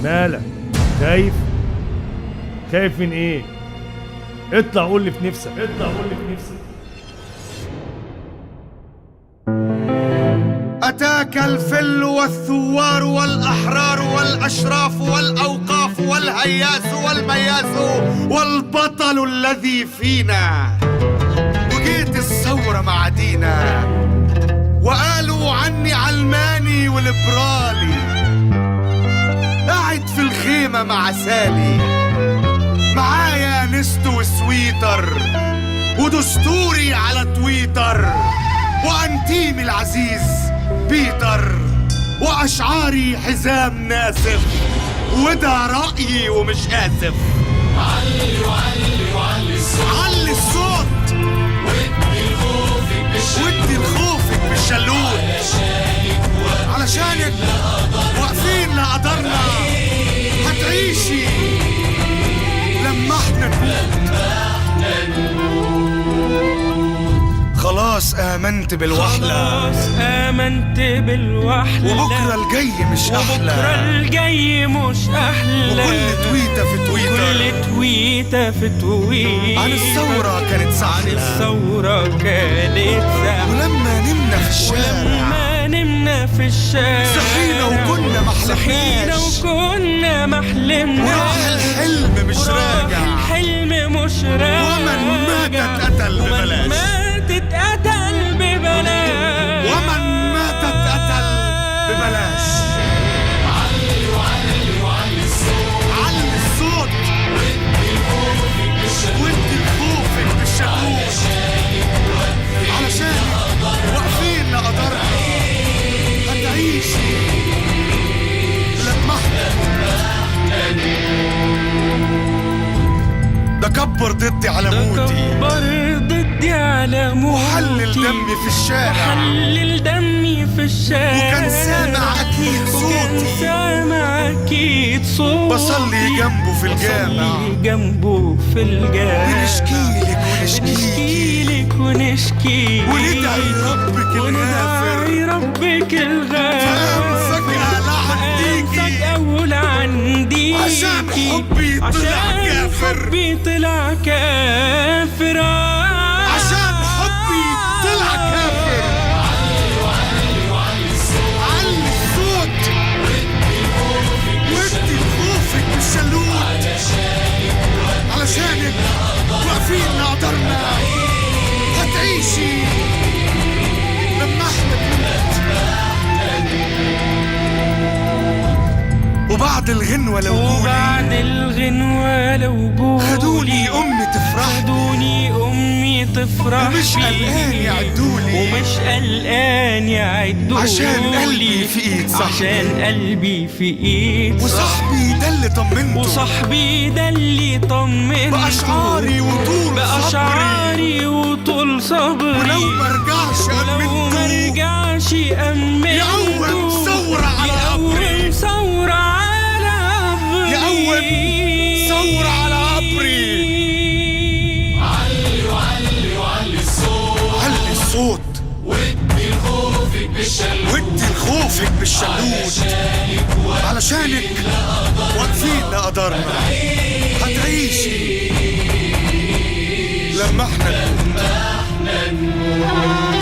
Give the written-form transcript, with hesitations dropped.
مالك؟ خايف؟ خايف من ايه؟ اطلع قول لي في نفسك، اطلع قول لي في نفسك. أتاك الفل والثوار والأحرار والأشراف والأوقاف والهياس والمياس والبطل الذي فينا، وجيت الثورة مع دينا وقالوا عني علماني وليبرالي، قاعد في الخيمة مع سالي معايا نست وسويتر ودستوري على تويتر وأنتيمي العزيز بيتر وأشعاري حزام ناسف، وده رأيي ومش آسف. علي وعلي وعلي الصوت، علي الصوت ودي لخوفك بالشلوت، علشانك واقفين لقدرنا، هتعيشي لما احنا خلاص آمنت بالوحلة، خلاص آمنت بالوحلة، وبكرة الجاي مش أحلى، وبكرة الجاي مش أحلى، وكل تويتة في تويتر، كل تويتة في تويتر عن الثورة كانت سحلة، عن الثورة كانت سحلة، ولما نمنا في الشارع، ولما نمنا في الشارع صحينا وكنا صحينا محلمناش، وكنا محلمناش، وراح الحلم مش راجع، الحلم مش راجع، ومن مات اتقتل ببلاش، ومن مات اتقتل ببلاش، ومن مات اتقتل ببلاش. علي وعلي وعلي الصوت، علي الصوت وادي لخوفك بالشلوت، علشان واقفين لقدرنا، هتعيشي لما احنا ده كبر ضدي على موتي، كبر ضدي على موتي، وحلل دمي في الشارع، وحلل دمي في الشارع، وكان سامع أكيد صوتي، وكان سامع أكيد صوتي، بصلي جنبه في الجامع، بصلي جنبه في الجامع، ونشكيلك ونشكيلك ونشكيلك وندعي ربك الغافر، وندعي ربك الغافر، فقام فجأة لعنديكي، فجأة ولعنديكي، عشان حبي طلع كافر، حبي طلع كافر، عشان حبي طلع كافر. علي وعلي وعلي الصوت، علي الصوت وادي لخوفك بالشلوت، علشانك واقفين لقدرنا، هتعيشي لما احنا بنموت. وبعد الغنوة لو جولي، وبعد الغنوة لو جولي، خدوني أمي تفرح بي، خدوني أمي تفرح ومش بي، قلقان يعدولي، ومش قلقان يعدولي، عشان قلبي في إيد صاحبي، عشان قلبي في إيد وصاحبي ده اللي طمنته، وصاحبي ده اللي طمنته، بأشعاري وطول بأشعاري وطول صبري، ولو مرجعش ولو أمنته، مرجعش أمنته، يقوم ثورة على قبري، يقوم ثورة على قبري، يقوم ثورة على قبري. علي وعلي وعلي الصوت، علي الصوت ودي لخوفك بالشلوت، ودي لخوفك بالشلوت، علشانك واقفين لقدرنا، هتعيشي لما احنا نموت.